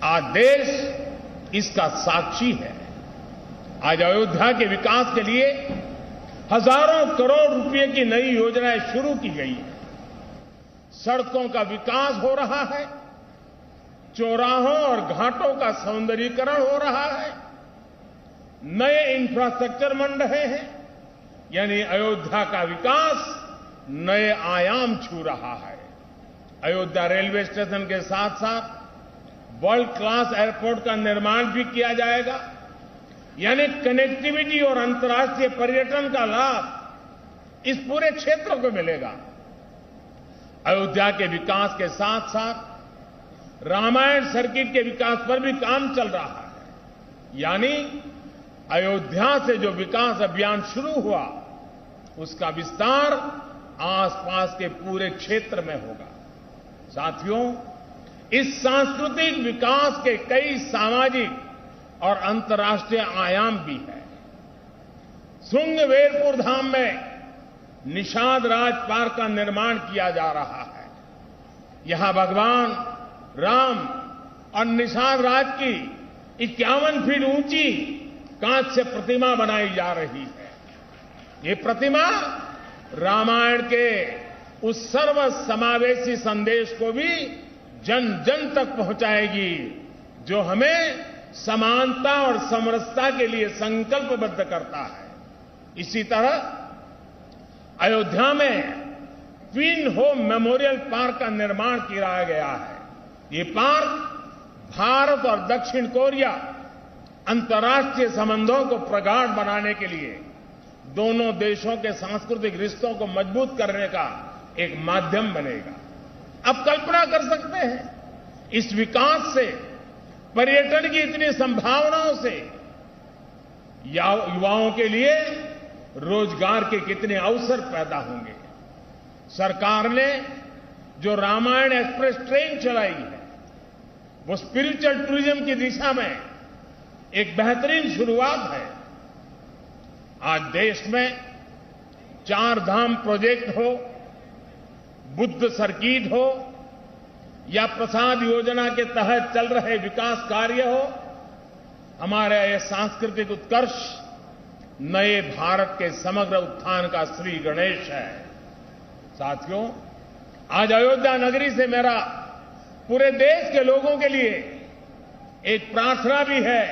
आज देश इसका साक्षी है। आज अयोध्या के विकास के लिए हजारों करोड़ रुपए की नई योजनाएं शुरू की गई हैं। सड़कों का विकास हो रहा है, चौराहों और घाटों का सौंदर्यीकरण हो रहा है, नए इंफ्रास्ट्रक्चर बन रहे हैं, यानी अयोध्या का विकास नए आयाम छू रहा है। अयोध्या रेलवे स्टेशन के साथ साथ वर्ल्ड क्लास एयरपोर्ट का निर्माण भी किया जाएगा, यानी कनेक्टिविटी और अंतर्राष्ट्रीय पर्यटन का लाभ इस पूरे क्षेत्र को मिलेगा। अयोध्या के विकास के साथ साथ रामायण सर्किट के विकास पर भी काम चल रहा है, यानी अयोध्या से जो विकास अभियान शुरू हुआ उसका विस्तार आसपास के पूरे क्षेत्र में होगा। साथियों, इस सांस्कृतिक विकास के कई सामाजिक और अंतर्राष्ट्रीय आयाम भी हैं। श्रृंगवेरपुर धाम में निषाद राज पार्क का निर्माण किया जा रहा है। यहां भगवान राम और निषाद राज की 51 फीट ऊंची कांच से प्रतिमा बनाई जा रही है। ये प्रतिमा रामायण के उस सर्व समावेशी संदेश को भी जन जन तक पहुंचाएगी जो हमें समानता और समरसता के लिए संकल्पबद्ध करता है। इसी तरह अयोध्या में ट्विन होम मेमोरियल पार्क का निर्माण किया गया है। ये पार्क भारत और दक्षिण कोरिया अंतर्राष्ट्रीय संबंधों को प्रगाढ़ बनाने के लिए दोनों देशों के सांस्कृतिक रिश्तों को मजबूत करने का एक माध्यम बनेगा। अब कल्पना कर सकते हैं इस विकास से, पर्यटन की इतनी संभावनाओं से युवाओं के लिए रोजगार के कितने अवसर पैदा होंगे। सरकार ने जो रामायण एक्सप्रेस ट्रेन चलाई है वो स्पिरिचुअल टूरिज्म की दिशा में एक बेहतरीन शुरुआत है। आज देश में 4 धाम प्रोजेक्ट हो, बुद्ध सर्किट हो या प्रसाद योजना के तहत चल रहे विकास कार्य हो, हमारे ये सांस्कृतिक उत्कर्ष नए भारत के समग्र उत्थान का श्री गणेश है। साथियों, आज अयोध्या नगरी से मेरा पूरे देश के लोगों के लिए एक प्रार्थना भी है,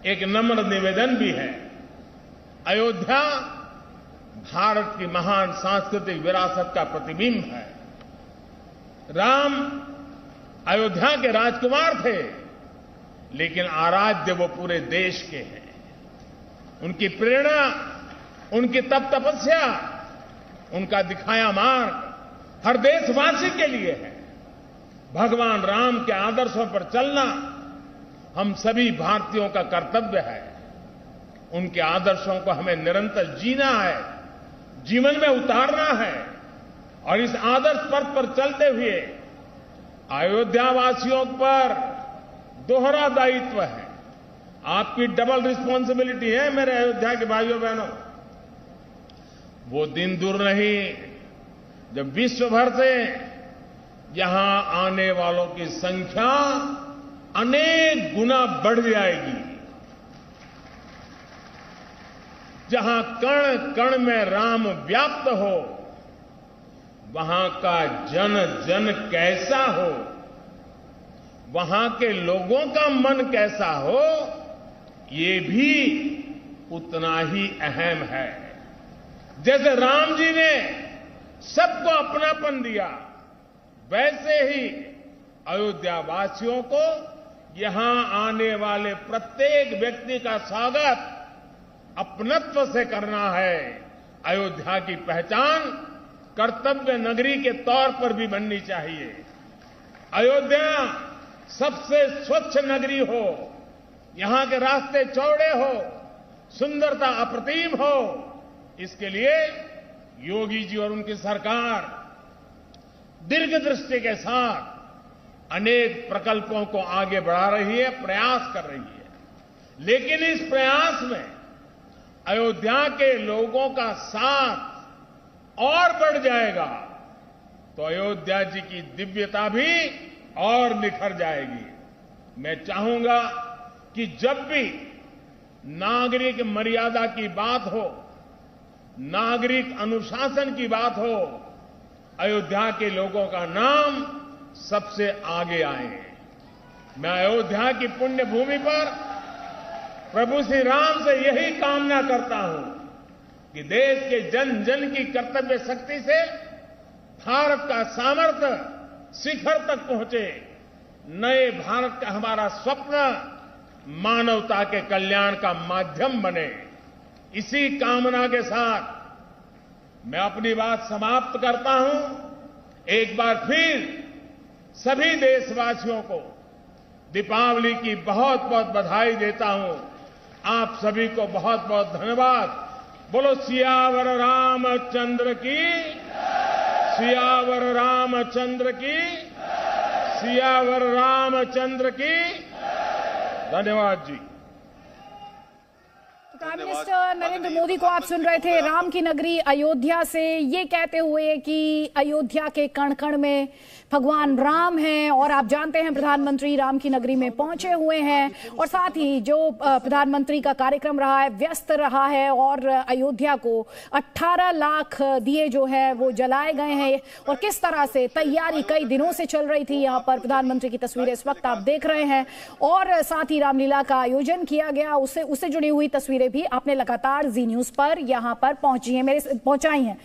एक नम्र निवेदन भी है। अयोध्या भारत की महान सांस्कृतिक विरासत का प्रतिबिंब है। राम अयोध्या के राजकुमार थे, लेकिन आराध्य वो पूरे देश के हैं। उनकी प्रेरणा, उनकी तप तपस्या, उनका दिखाया मार्ग हर देशवासी के लिए है। भगवान राम के आदर्शों पर चलना हम सभी भारतीयों का कर्तव्य है। उनके आदर्शों को हमें निरंतर जीना है, जीवन में उतारना है और इस आदर्श पथ पर चलते हुए अयोध्या वासियों पर दोहरा दायित्व है। आपकी डबल रिस्पॉन्सिबिलिटी है मेरे अयोध्या के भाइयों बहनों। वो दिन दूर नहीं जब विश्व भर से यहां आने वालों की संख्या अनेक गुना बढ़ जाएगी। जहां कण कण में राम व्याप्त हो, वहां का जन जन कैसा हो, वहां के लोगों का मन कैसा हो, ये भी उतना ही अहम है। जैसे राम जी ने सबको अपनापन दिया, वैसे ही अयोध्या वासियों को यहां आने वाले प्रत्येक व्यक्ति का स्वागत अपनत्व से करना है। अयोध्या की पहचान कर्तव्य नगरी के तौर पर भी बननी चाहिए। अयोध्या सबसे स्वच्छ नगरी हो, यहां के रास्ते चौड़े हो, सुंदरता अप्रतिम हो, इसके लिए योगी जी और उनकी सरकार दीर्घ दृष्टि के साथ अनेक प्रकल्पों को आगे बढ़ा रही है, प्रयास कर रही है। लेकिन इस प्रयास में अयोध्या के लोगों का साथ और बढ़ जाएगा तो अयोध्या जी की दिव्यता भी और निखर जाएगी। मैं चाहूंगा कि जब भी नागरिक मर्यादा की बात हो, नागरिक अनुशासन की बात हो, अयोध्या के लोगों का नाम सबसे आगे आए। मैं अयोध्या की पुण्य भूमि पर प्रभु श्री राम से यही कामना करता हूं कि देश के जन जन की कर्तव्य शक्ति से भारत का सामर्थ्य शिखर तक पहुंचे। नए भारत का हमारा स्वप्न मानवता के कल्याण का माध्यम बने। इसी कामना के साथ मैं अपनी बात समाप्त करता हूं। एक बार फिर सभी देशवासियों को दीपावली की बहुत बहुत बधाई देता हूं। आप सभी को बहुत बहुत धन्यवाद। बोलो सियावर रामचंद्र की, सियावर रामचंद्र की, सियावर रामचंद्र की। धन्यवाद जी। प्राइम मिनिस्टर नरेंद्र मोदी को आप सुन रहे थे राम की नगरी अयोध्या से ये कहते हुए कि अयोध्या के कण कण में भगवान राम हैं, और आप जानते हैं प्रधानमंत्री राम की नगरी में पहुंचे हुए हैं। और साथ ही जो प्रधानमंत्री का कार्यक्रम रहा है व्यस्त रहा है, और अयोध्या को 18 लाख दिए जो है वो जलाए गए हैं। और किस तरह से तैयारी कई दिनों से चल रही थी। यहाँ पर प्रधानमंत्री की तस्वीरें इस वक्त आप देख रहे हैं, और साथ ही रामलीला का आयोजन किया गया, उससे जुड़ी हुई तस्वीरें भी आपने लगातार जी न्यूज पर यहाँ पर पहुंचाई हैं।